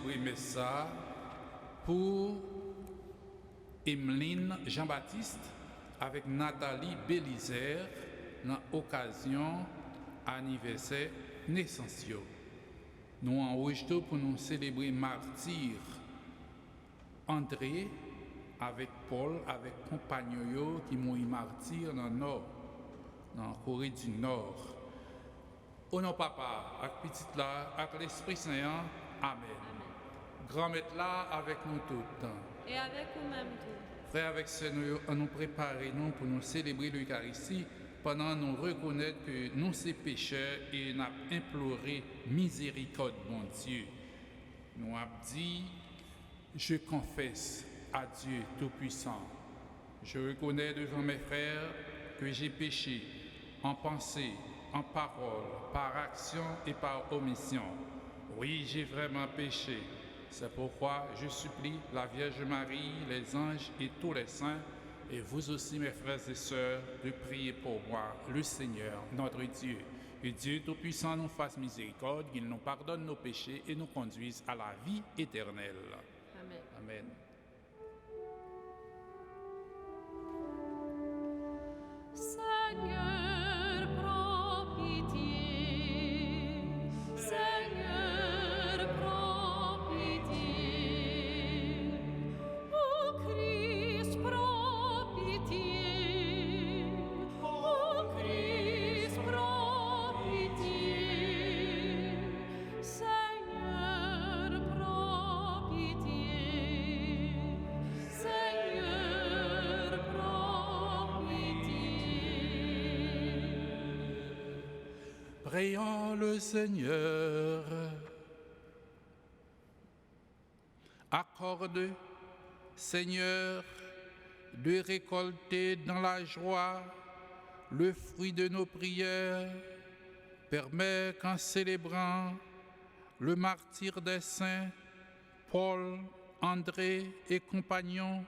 célébrer Messa pour Emeline Jean-Baptiste avec Nathalie Bélizer dans l'occasion anniversaire naissance. Nous enregistrons pour nous célébrer martyr André avec Paul, avec compagnon qui mourut martyr dans le Nord, dans la Corée du Nord. Au nom papa, avec petite là, avec l'Esprit Saint, Amen. Grand-mère là avec nous tous. Et avec vous-même tout. Frères, avec ce nous préparer nous pour nous célébrer l'Eucharistie pendant nous reconnaître que nous sommes pécheurs et nous avons imploré miséricorde, mon Dieu. Nous avons dit, je confesse à Dieu Tout-Puissant. Je reconnais devant mes frères que j'ai péché en pensée, en parole, par action et par omission. Oui, j'ai vraiment péché. C'est pourquoi je supplie la Vierge Marie, les anges et tous les saints, et vous aussi, mes frères et sœurs, de prier pour moi, le Seigneur, notre Dieu. Que Dieu Tout-Puissant nous fasse miséricorde, qu'il nous pardonne nos péchés et nous conduise à la vie éternelle. Amen. Amen. Seigneur, prends pitié. Seigneur, prends pitié. Ô Christ, prends pitié. Ô Christ, prends pitié. Seigneur, prends pitié. Seigneur, prends pitié. Prions le Seigneur. Accorde, Seigneur, de récolter dans la joie le fruit de nos prières. Permets qu'en célébrant le martyre des saints, Paul, André et compagnons,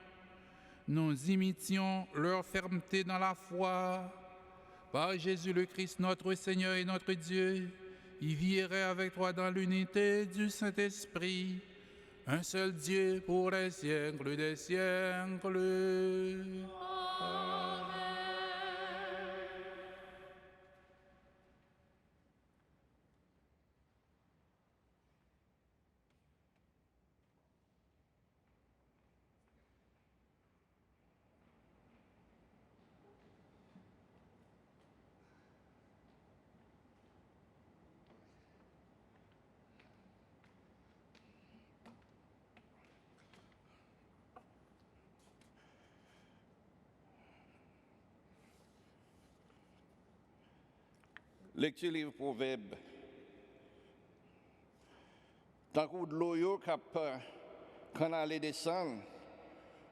nous imitions leur fermeté dans la foi. Par Jésus le Christ, notre Seigneur et notre Dieu, il vivrait avec toi dans l'unité du Saint-Esprit, un seul Dieu pour les siècles des siècles. Lecture livre Proverbe. Tant que de l'eau qui quand allait descendre,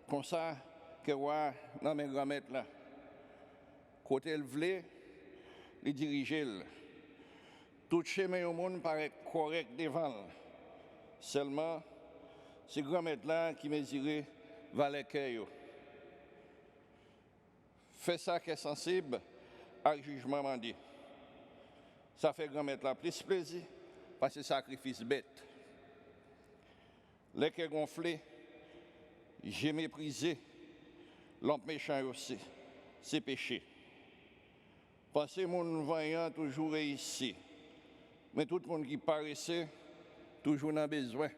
comme ça, que ouais, dans mes grand-mères là. Côté elle voulait, les diriger. Tout chemin au monde paraît correct devant. Seulement, ces grand-mères là qui mesurent valait cœur. Fait ça qui est sensible à jugement mandé. Ça fait grand-mère là plus plaisir parce que c'est sacrifice bête. Les qui gonflé, j'ai méprisé l'homme méchant aussi, c'est péché. Pensez mon voyant toujours ici, mais tout le monde qui paraissait toujours dans besoin.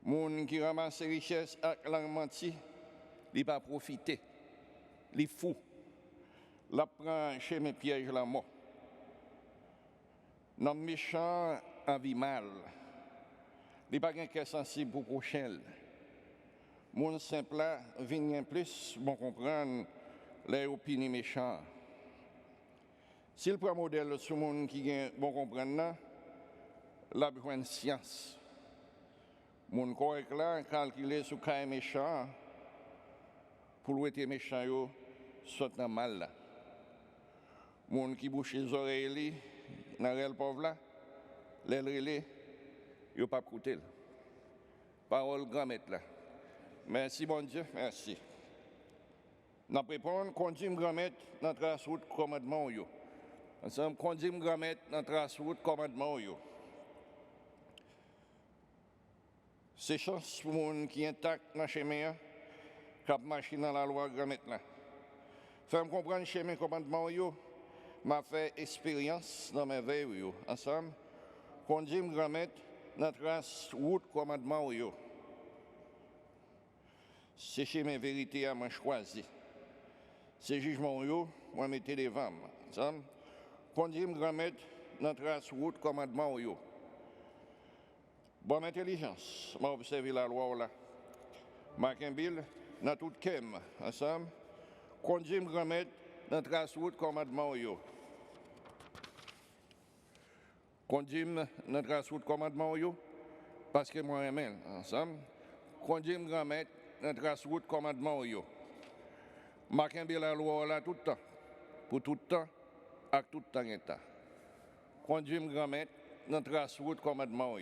Mon qui ramasse richesse avec la menti, il pas profiter, il fou, la prend chez mes pièges la mort. L'homme méchant en vit mal. Il n'est pas qu'un sensible pour prochain. Mon simple là vient plus bon comprendre les opinions méchantes. S'il prend modèle sur le monde qui vient bon comprendre, la besoin de science. Mon correct là calculer sur cas méchant pour être méchant yo saute dans mal là. Mon qui bouche les oreilles dans le pauvre là, les relais, ils n'ont pas écouté. Parole grand-mère là. Merci, bon Dieu, merci. Nous préparons, conduisons grand-mère dans la route commandement. Ensemble, conduisons grand-mère dans la route commandement. C'est chance pour les gens qui sont intacts dans le chemin, qui ont marché dans la loi grand-mère là. Faire comprendre le chemin commandement, m'a fait expérience dans mes veilles ensemble. Conduire grand-mère dans la trace route commandement. C'est chemin vérité à moi choisi. C'est jugement moi mettez les vents ensemble. Conduire grand-mère dans la trace route commandement. Bonne intelligence, m'a observé la loi là. Mackinbill, dans tout kem, ensemble, conduire grand-mère dans trace route commandement. Conduire dans trace route commandement, parce que moi aime ensemble. Conduire grand-mère dans trace route commandement. Mackinbill la loi là tout le temps, pour tout le temps, à tout le temps. Conduire grand-mère dans trace route commandement.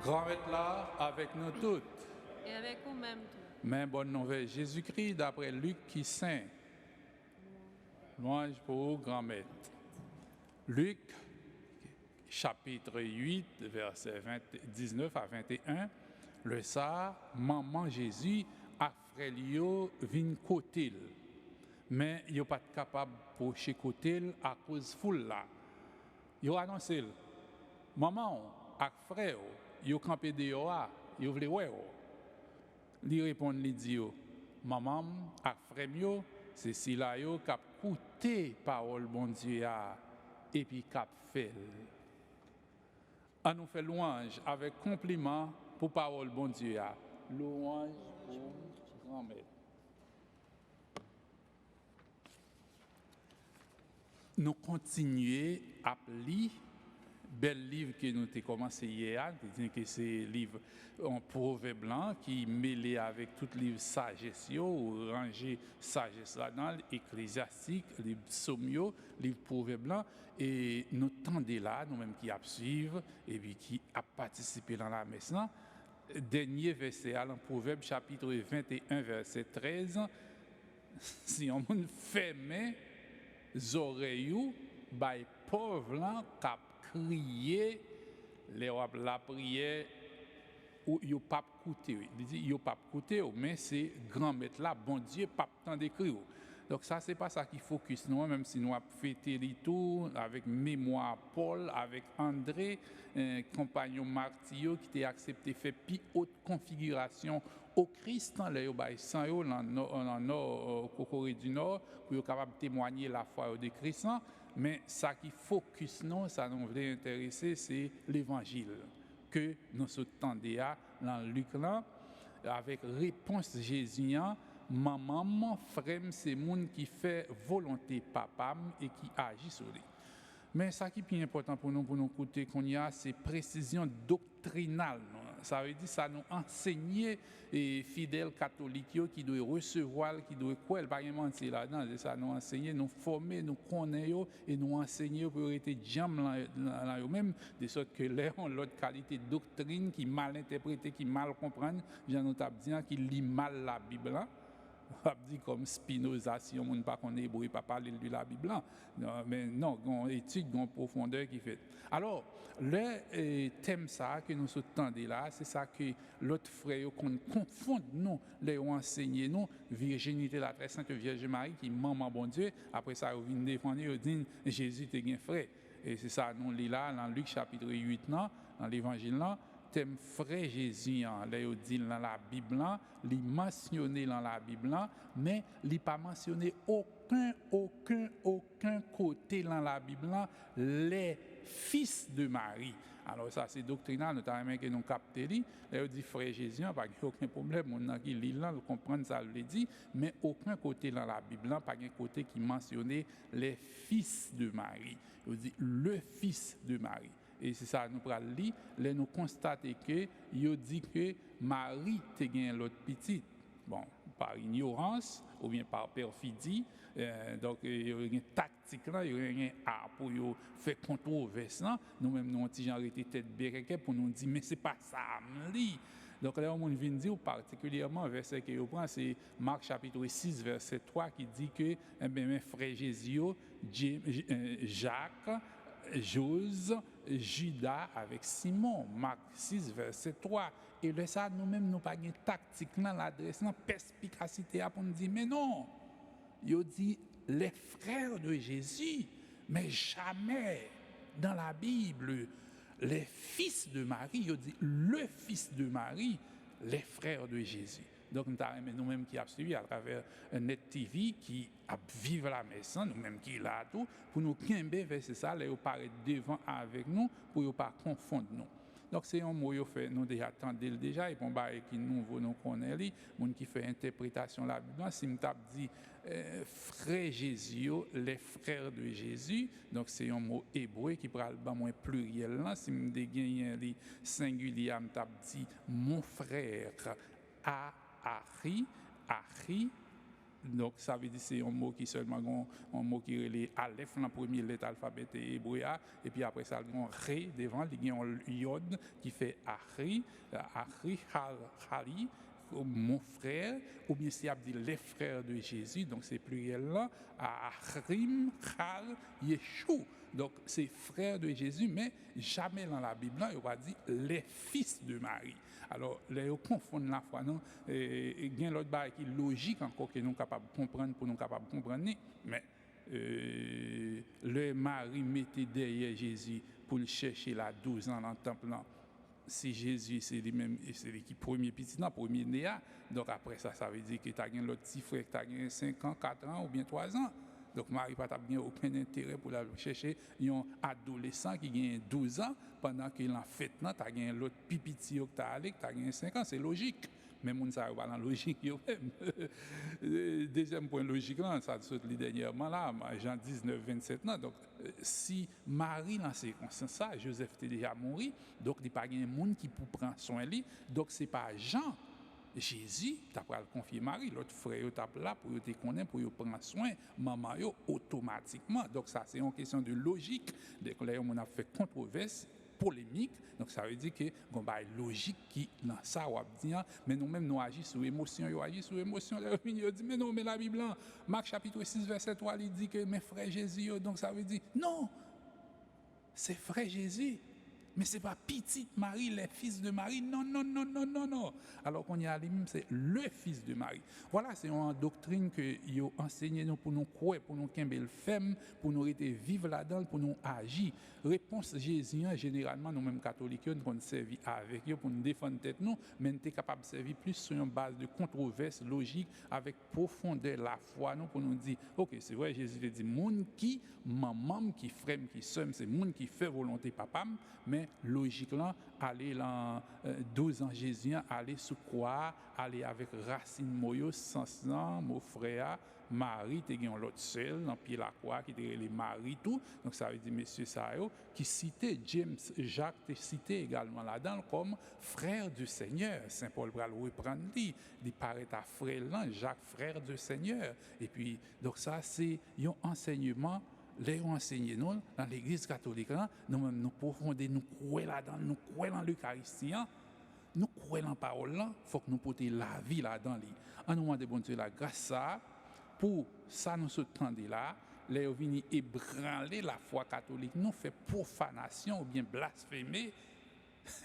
Grand-mère là avec nous toutes. Et avec vous-même tout. Mais bonne nouvelle, Jésus-Christ d'après Luc qui saint. Louange pour vous, grand-mère. Luc, chapitre 8, versets 19 à 21. Le ça, maman Jésus a frère Lio vin côté. Mais il n'est pas capable pour chez côté à cause foule là. Il a annoncé, maman a frère, il a campé dehors, il voulait ouais. Il répond, il dit, maman a frère, c'est si là yo cap écouté parole bon Dieu et puis cap fait. On nous fait louange avec compliment pour parole bon Dieu. Louange pour grand-mère. Nous continuons à lire bel livre que nous avons commencé hier, que c'est livre en proverbe blanc qui mêlé avec tout livre sagesse ou rangé sagesse là-dedans, ecclésiastique, livre psaume, livre proverbe blanc et nous tendez là, nous-mêmes qui a suivre et puis qui a participé dans la messe là. Dernier verset dans proverbe chapitre 21 verset 13, si on ferme les oreilles, by pauvre là cap crier la prière ou yo pas écouter. Il dit yo pas écouter mais c'est grand maître là bon Dieu pas tant d'écrire. Donc ça c'est pas ça qui focus nous même si nous a fêté les tout avec mémoire Paul avec André compagnon Martio qui t'a accepté faire plus haute configuration au Christ dans les bail sans yo dans nord Corée du Nord pour capable témoigner la foi de Christ. Mais ça qui focus nous, ça nous voulait intéresser, c'est l'évangile que nous attendons dans Luc là, avec réponse Jésus, maman, frère, c'est monde qui fait volonté papa et qui agit sur lui. Mais ça qui est plus important pour nous écouter qu'on y a, c'est précision doctrinale. Ça veut dire ça nous enseigner et fidèles catholiques qui doivent recevoir, qui doivent quoi, pas mentir là-dedans. Ça nous enseigner, nous former, nous connaître et nous enseigner pour être jam là même de sorte que les ont l'autre qualité de doctrine qui mal interprétée, qui mal comprendre, j'en ai dit qui lit mal la Bible là. On dit comme Spinoza, si on ne pas qu'on est hébreu, pas parler de la Bible. Mais non, on étude, on profondeur qui fait. Alors, le thème ça que nous entendons là, c'est ça que l'autre frère qu'on confond nous, les enseigné nous, virginité la très sainte Vierge Marie qui maman bon Dieu. Après ça, on vient défendre, on dit Jésus est un frère. Et c'est ça, nous lit là dans Luc chapitre 8 dans l'évangile là. Thème frère Jésus, il dit dans la Bible, il mentionné dans la Bible, mais il n'a pas mentionné aucun côté dans la Bible, les fils de Marie. Alors ça, c'est doctrinal, notamment que nous captons. Là, on dit frère Jésus, pas aucun problème, on a qui lit là, on comprend ça, le dit, mais aucun côté dans la Bible, pas un côté qui mentionnait les fils de Marie. On dit le fils de Marie. Et c'est ça, nous prenons lire, là, nous constatons que, il dit que Marie a gagné l'autre petite. Bon, par ignorance ou bien par perfidie. Donc, il y a une tactique là, il y a une art pour faire controverse là. Nous-mêmes, nous avons arrêté tête béquet pour nous dire, mais c'est pas ça, m'li. Donc là, on vient dire particulièrement, verset que je prends, c'est Marc chapitre 6, verset 3, qui dit que mes frères Jésus, Jacques, Jose, Judas avec Simon, Marc 6, verset 3. Et là, ça, nous-mêmes, nous pas de tactique, l'adresse, la perspicacité pour nous dire, mais non, il dit les frères de Jésus, mais jamais dans la Bible, les fils de Marie, il dit le fils de Marie, les frères de Jésus. Donc, nous-mêmes qui avons suivi à travers Net TV, qui a vivre la messe, nous-mêmes qui là tout, pour nous quimber vers ça, là, paraître devant avec nous, pour ne pas confondre nous. Donc, c'est un mot que fait, nous déjà attendons déjà, et pour qui nouveau nous connaît, moun qui fait interprétation de la Bible, si nous avons dit frère Jésus, les frères de Jésus, donc c'est un mot hébreu qui parle moins pluriel là, si nous avons dit singulier, nous avons dit mon frère, Ari, donc ça veut dire c'est un mot qui seulement un mot qui est Aleph la première lettre alphabet hébreu et puis après ça il y a un ré devant il y a un yod qui fait Ari, Hari, mon frère, ou bien si on dit les frères de Jésus, donc c'est pluriel là, Ahrim, Khal, Yeshua. Donc c'est frères de Jésus, mais jamais dans la Bible, il va dire les fils de Marie. Alors, les gens confondent la foi, non? Il y a l'autre barre qui est logique encore que nous sommes capables de comprendre pour nous capables de comprendre, mais le mari mettait derrière Jésus pour le chercher là 12 ans dans le temple. Si Jésus, c'est lui-même, c'est lui qui premier petit, non, premier né, donc après ça, ça veut dire que tu as l'autre petit frère qui a 5 ans, 4 ans ou bien 3 ans. Donc, Marie n'a pas aucun intérêt pour aller chercher un adolescent qui a 12 ans pendant qu'il est en fête. Tu as l'autre pipiti qui a 5 ans, c'est logique. Mais on ne sait pas dans la logique. Deuxième point logique, là, ça saute dernièrement, là, Jean 19, 27. Donc, si Marie, dans ces circonstances, Joseph était déjà mort, donc il n'y a pas de monde qui peut prendre soin de lui. Donc, ce n'est pas Jean. Jésus, tu as le confier Marie, l'autre frère, tu as là pour te connaître, pour prendre soin, maman, automatiquement. Donc, ça, c'est une question de logique. Dès que là, on a fait controverse, polémique, donc ça veut dire que on a une logique qui, dans ça, on va dire, mais nous-mêmes, nous agissons sur émotion, on agit sur émotion. On dit, mais non, mais la Bible, Marc chapitre 6, verset 3, il dit que mes frères Jésus, donc ça veut dire, non, c'est frère Jésus. Mais ce n'est pas petite Marie, les fils de Marie. Non, non, non, non, non, non. Alors qu'on y a lui-même, c'est le fils de Marie. Voilà, c'est une doctrine que vous enseignez nous pour nous croire, pour nous qu'un bel femme, pour nous rester vivre là-dedans, pour nous agir. Réponse Jésus, généralement, nous-mêmes catholiques, nous avons servi avec eux pour nous défendre tête nous, mais nous sommes capables de servir plus sur une base de controverse logique, avec profondeur la foi, nous, pour nous dire, ok, c'est vrai, Jésus dit, moun qui, maman, qui frère, qui soeur, c'est moun qui fait volonté papa, mais logiquement, aller dans 12 ans Jésus, aller sous croix, aller avec racine moyo, sans mon frère, Marie, tu as l'autre seul, dans pied la croix, qui était les maris, tout. Donc ça veut dire, monsieur Sayo, qui citait James, Jacques, cité également là-dedans comme frère du Seigneur. Saint Paul va le reprendre, il paraît à frère là, Jacques, frère du Seigneur. Et puis, donc ça, c'est un enseignement. Les enseigner nous dans l'église catholique, nous-mêmes nous profondément, nous croyons là-dedans, nous croyons dans l'Eucharistie, nous croyons dans la parole, il faut que nous portions la vie là-dedans. En nous demandant bon Dieu la grâce ça, pour ça nous attendons là, les venir ébranler la foi catholique, nous fait profanation ou bien blasphémer,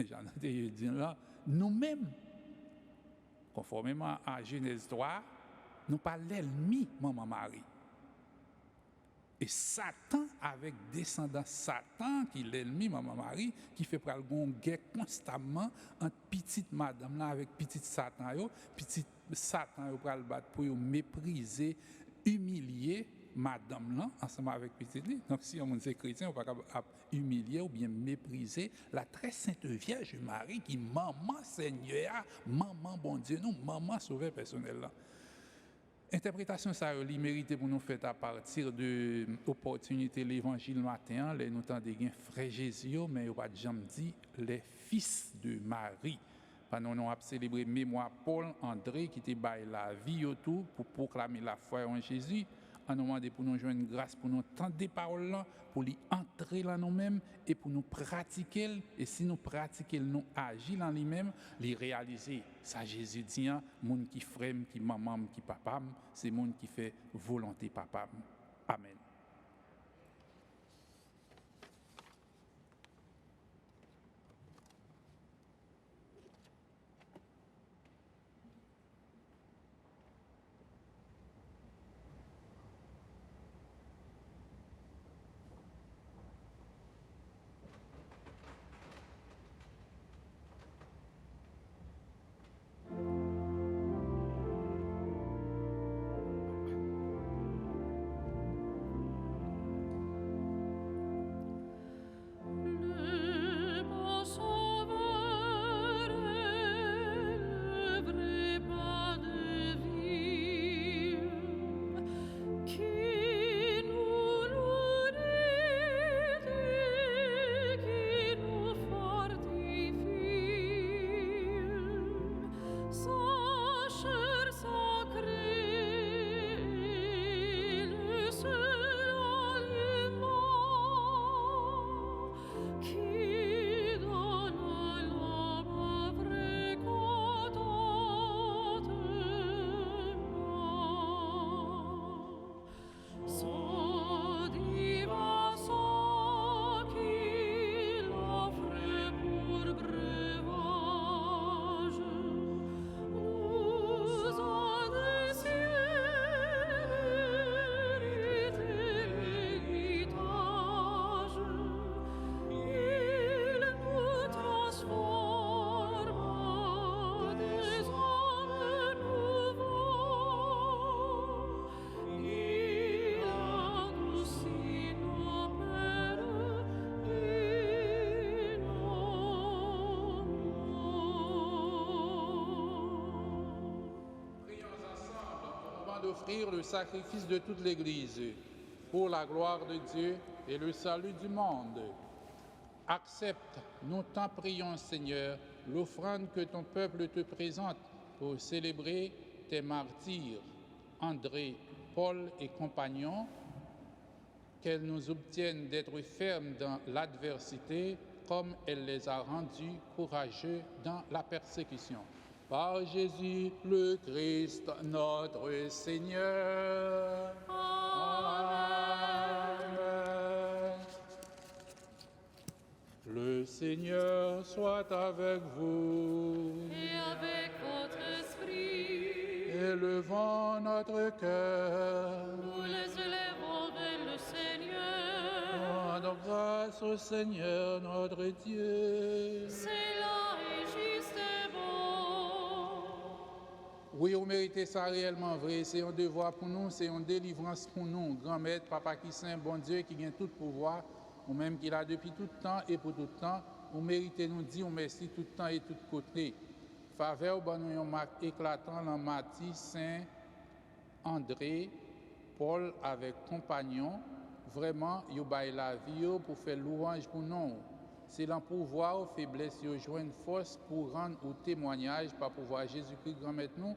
j'en ai dit là, nous-mêmes, conformément à Genèse 3, nous pas l'ennemi, maman Marie. Et Satan, avec descendant Satan, qui est l'ennemi, maman Marie, qui fait pral gon guerre constamment entre petite madame là avec petite Satan yo, petite Satan yo pral battre pour yo mépriser, humilier madame là, ensemble avec petite li. Donc si on est chrétien, on ne peut pas humilier ou bien mépriser la très sainte Vierge Marie qui maman Seigneur, maman bon Dieu, nous, maman sauveur personnel là. Interprétation ça li mérité pour nous faire à partir de l'opportunité l'évangile matin, les nous tendez gain frère Jésus mais on pas jamais dit les fils de Marie. Pendant nous avons célébré mémoire Paul André qui était bail la vie autour pour proclamer la foi en Jésus. On nous demande pour nous joindre grâce pour nous entendre des paroles là, pour les entrer là nous-mêmes et pour nous pratiquer. Et si nous pratiquons, nous agir en lui-même, les réaliser. Ça Jésus dit, monde qui frère, qui maman, qui papa, c'est monde qui fait volonté papa. Amen. D'offrir le sacrifice de toute l'Église pour la gloire de Dieu et le salut du monde. Accepte, nous t'en prions Seigneur, l'offrande que ton peuple te présente pour célébrer tes martyrs, André, Paul et compagnons, qu'elle nous obtienne d'être fermes dans l'adversité comme elle les a rendus courageux dans la persécution. Par Jésus le Christ, notre Seigneur. Amen. Le Seigneur soit avec vous. Et avec votre esprit. Élevons notre cœur. Nous les élèvons vers le Seigneur. Rendons grâce au Seigneur notre Dieu. C'est là et juste et bon. Oui, vous méritez ça réellement vrai. C'est un devoir pour nous, c'est une délivrance pour nous. Grand Maître, Papa qui Saint, bon Dieu, qui gagne tout pouvoir, ou même qui l'a depuis tout temps et pour tout temps, vous méritez nous dire merci tout temps et tout côté. Faveur, bon, nous avons marque éclatant dans Matthieu, Saint André, Paul avec compagnon. Vraiment, vous avez la vie pour faire louange pour nous. C'est l'en pouvoir, faiblesse, vous joignent force pour rendre au témoignage par pouvoir Jésus-Christ, grand maître nous.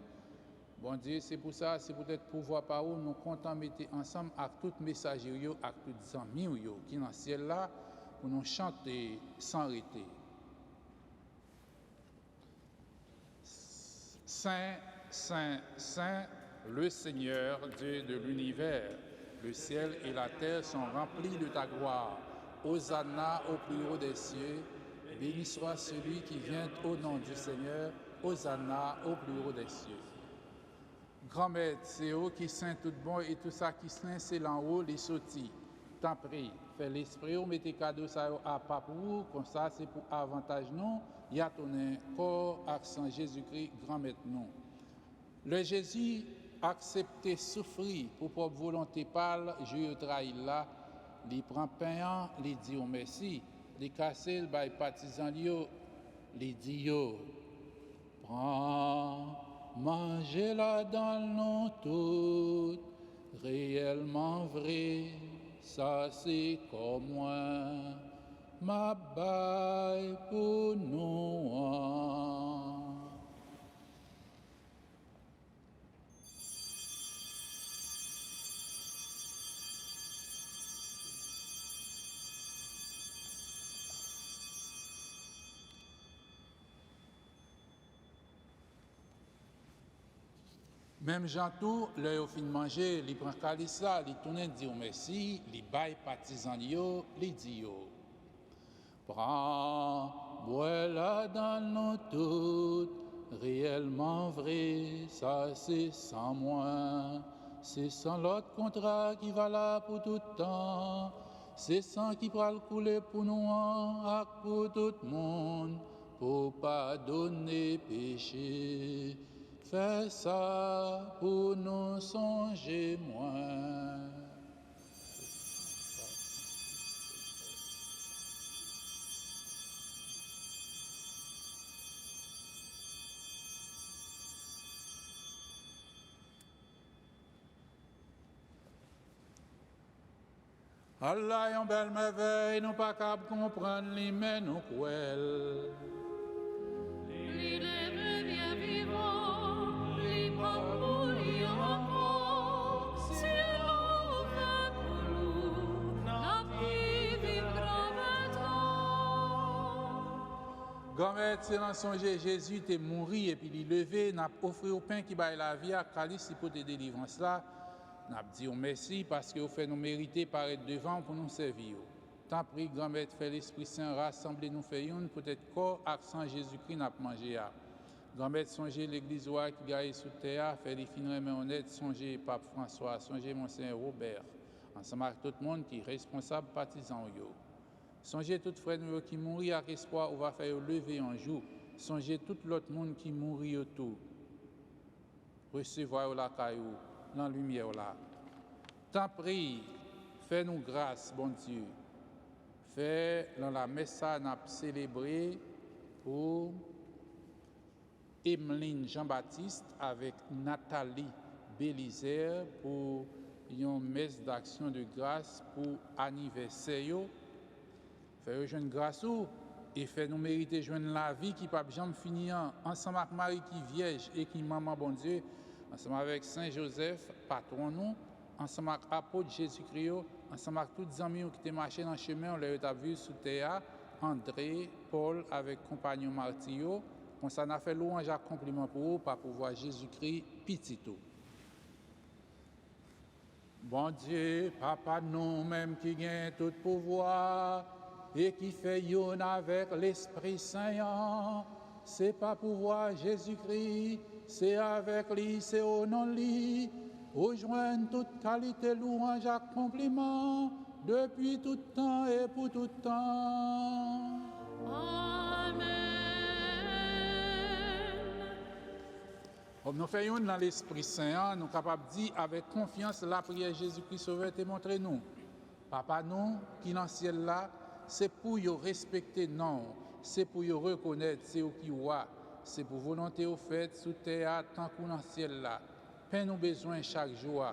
Bon Dieu, c'est pour ça, c'est peut-être pouvoir par où nous comptons mettre ensemble avec tous les messagers, avec tous les amis qui sont dans le ciel là, pour nous chanter sans arrêter. Saint, Saint, Saint, le Seigneur, Dieu de l'univers, le ciel et la terre sont remplis de ta gloire. Hosanna au plus haut des cieux, béni soit celui qui vient au nom du Seigneur, Hosanna au plus haut des cieux. Grand Maître, c'est eux qui sont tout bon et tout ça qui sont, c'est l'en haut, les sorties. T'en prie, fais l'esprit, ou mettez cadeau ça à pas pour vous, comme ça c'est pour avantage nous. Il y a ton corps, accent Jésus-Christ, grand Maître nous. Le Jésus accepter souffrir pour propre volonté pâle, je trahis là, li prend pain, li dit au merci, li casse le bail partisan li dit yo, prends, mangez là dans le nom tout, réellement vrai, ça c'est comme moi, ma baille pour nous. Même Jean tout, le au fin de manger, il prend calice là, il tourne dit merci, il baille partisan yo, il dit yo. Prends, bois là dans nos tout, réellement vrai, ça c'est sans moi, c'est sans l'autre contrat qui va là pour tout temps, c'est sans qui va le couler pour nous, pour tout le monde, pour pardonner péché. Fais ça pour nous songer moins. Allah yon belle merveille, nous pas capable comprendre les mais nous cruels. Il est bien vivant, il prend pour lui encore. Si l'on fait pour nous, n'a plus vivra maintenant. Gomet, c'est dans son Jésus t'est mouru et puis il levé, n'a offert au pain qui baille la vie à calice pour te délivrance là. N'a dit merci parce que vous fait nous mériter paraître devant pour nous servir. Tant pis, grand-mère, fait l'Esprit Saint, rassemblez nous fait une, peut-être corps, accent Jésus-Christ n'a pas mangé. Grand-mère, songez l'église qui gagne sous terre, fait les fins mais honnêtes, songez Pape François, songez Monseigneur Robert, ensemble avec tout le monde qui est responsable, partisan. Songez tout frère nous qui mourit avec espoir, on va faire lever un jour. Songez tout l'autre monde qui mourit autour. Recevoir la caillou. Dans la lumière là. Tant prie, fais-nous grâce, bon Dieu. Fais dans la messe à célébrer pour Emeline Jean-Baptiste avec Nathalie Bélizer pour une messe d'action de grâce pour anniversaire. Fais jeune grâce et fais nous mériter joindre la vie qui pas jamais finir ensemble avec Marie qui vierge et qui maman bon Dieu. Ensemble avec Saint Joseph, patron nous, ensemble avec l'apôtre Jésus-Christ, ensemble avec tous les amis qui étaient marchés dans le chemin, on les a vus sous terre, André, Paul avec compagnon Martio. On s'en a fait louange à compliment pour eux, par pouvoir Jésus-Christ, petito. Bon Dieu, Papa nous-mêmes qui gagne tout pouvoir et qui fait yon avec l'Esprit Saint, c'est pas pouvoir Jésus-Christ. C'est avec lui, c'est au nom de lui, rejoindre toute qualité, louange, accomplissement, depuis tout temps et pour tout temps. Amen. Comme nous faisons dans l'Esprit Saint, nous sommes capables de dire avec confiance la prière Jésus-Christ Sauveur te montre nous. Papa nous, qui est dans le ciel là, c'est pour y respecter non, c'est pour y reconnaître, c'est qui voit. C'est pour volonté au fait sous terre tant qu'on dans le ciel là. Pain nous besoin chaque jour.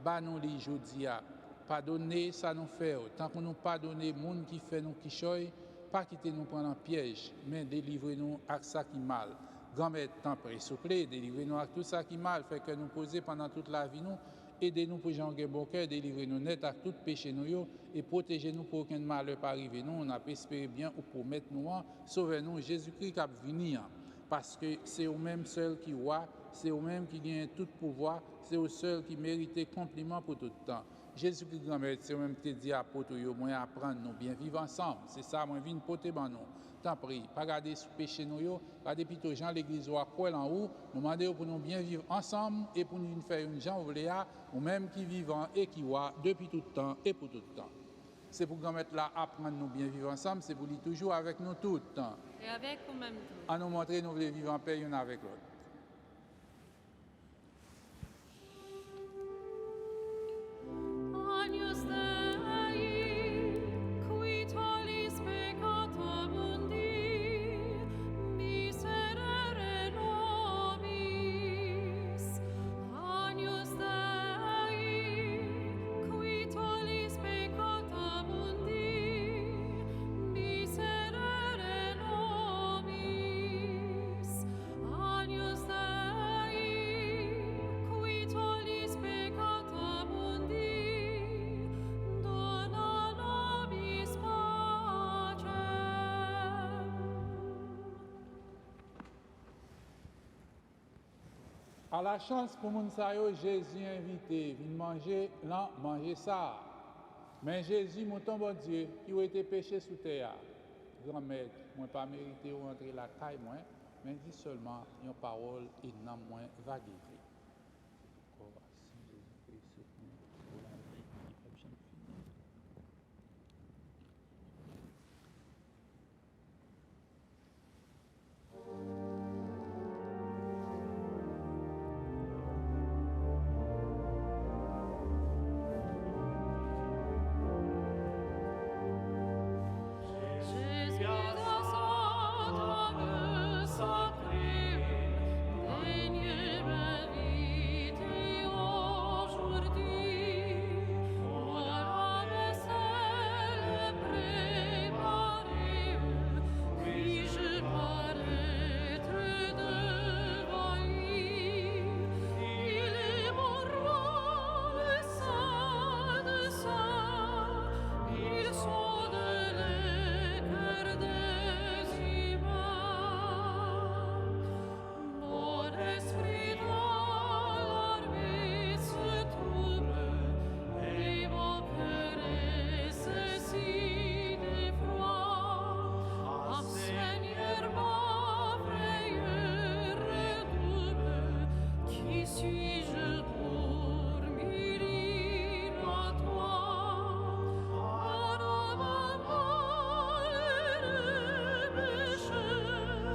Ba nous li jodi a. Pardonner ça nous fait. Tant qu'on nous pardonner monde qui fait nous qui choy, pas quitter nous prendre en piège, mais délivrer nous avec ça qui mal. Grand-mère tant près souple, délivrer nous avec tout ça qui mal fait que nous poser pendant toute la vie nous. Aidez-nous pour Jean bon cœur, délivrer nous net à tout péché nous et protéger nous pour qu'un malheur pas arriver nous. On a espéré bien ou pour mettre nous en sauver nous Jésus-Christ qui a venir. Parce que c'est eux même seul qui voit, c'est eux même qui gagnent tout pouvoir, c'est eux seuls qui méritent compliment pour tout le temps. Jésus-Christ grand-mère, c'est eux même qui dit à apôtre, moi apprendre nous bien vivre ensemble. C'est ça, moi vine porter ban nous. Tant pis, pas garder sous péché nous, garder plutôt Jean l'église ou à quoi en haut, nous demander pour nous bien vivre ensemble et pour nous faire une Jean ou même qui vivant et qui voit depuis tout le temps et pour tout le temps. C'est pour grand-mère là apprendre nous bien vivre ensemble, c'est pour lui toujours avec nous tout le temps. Et avec vous-même tout. À nous montrer nous voulons vivre en paix l'un avec l'autre. À la chance pour moun sa yo, Jésus invité, vin manger, non, manger ça. Mais Jésus, mon ton bon Dieu, qui a été péché sous terre, grand maître, moi pas mérité ou entrer la caille, moi, mais dit seulement une parole et non moins va guérir. Jésus dans son âme sacrée, daigne m'inviter aujourd'hui. Voilà la vaisselle préparée, puis-je paraître devant lui. Il est mon roi, le saint de saints, il sonde les cœurs des humains. Mon esprit dans l'armée se trouble, et mon cœur est saisi d'effroi. Ah, Seigneur, ma frayeur redouble. Qui suis-je pour m'unir à toi? Un homme malheureux pécheur,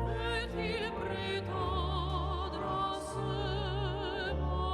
peut-il prétendre à ce bonheur?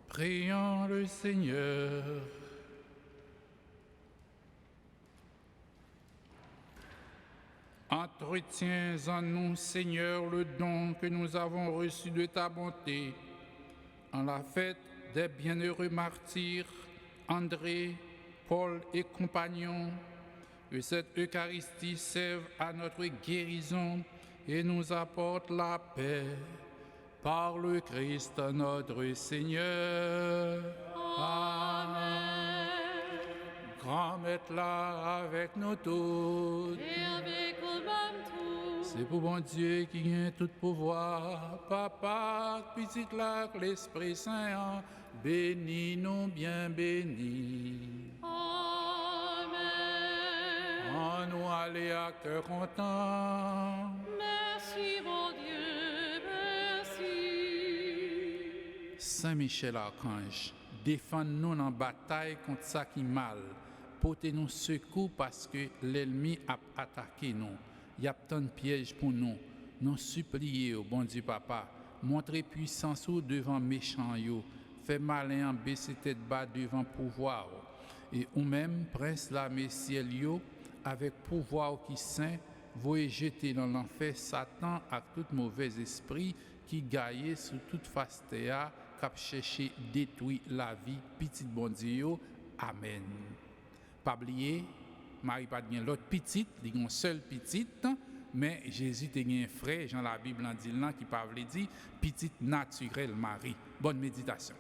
Prions le Seigneur. Entretiens en nous, Seigneur, le don que nous avons reçu de ta bonté, en la fête des bienheureux martyrs, André, Paul et compagnons, que cette Eucharistie serve à notre guérison et nous apporte la paix. Par le Christ notre Seigneur. Amen. Grand Maître là avec nous tous. Et avec nous-mêmes tous. C'est pour bon Dieu qui a tout pouvoir. Papa, petit là, l'Esprit Saint, bénis nous bien bénis. Amen. En nous aller à cœur content. Merci mon Dieu, merci. Saint Michel Archange, défends-nous dans la bataille contre ça qui mal. Portez-nous secours parce que l'ennemi a attaqué nous. Il y a tant de pièges pour nous. Nous supplions, bon Dieu Papa, montrez puissance devant méchants yo. Fais malin en baisser tête bas devant pouvoir. Et ou même, prince la messiel yo, avec pouvoir qui saint, voyez jeter dans l'enfer Satan avec tout mauvais esprit qui gagne sous toute face terre, cap chercher détruire la vie petite bon Dieu. Amen. Pas oublier, Marie pas bien l'autre petite, il y a une seule petite, mais Jésus te un frère, Jean la Bible en dit là qui parle dit petite naturelle Marie. Bonne méditation.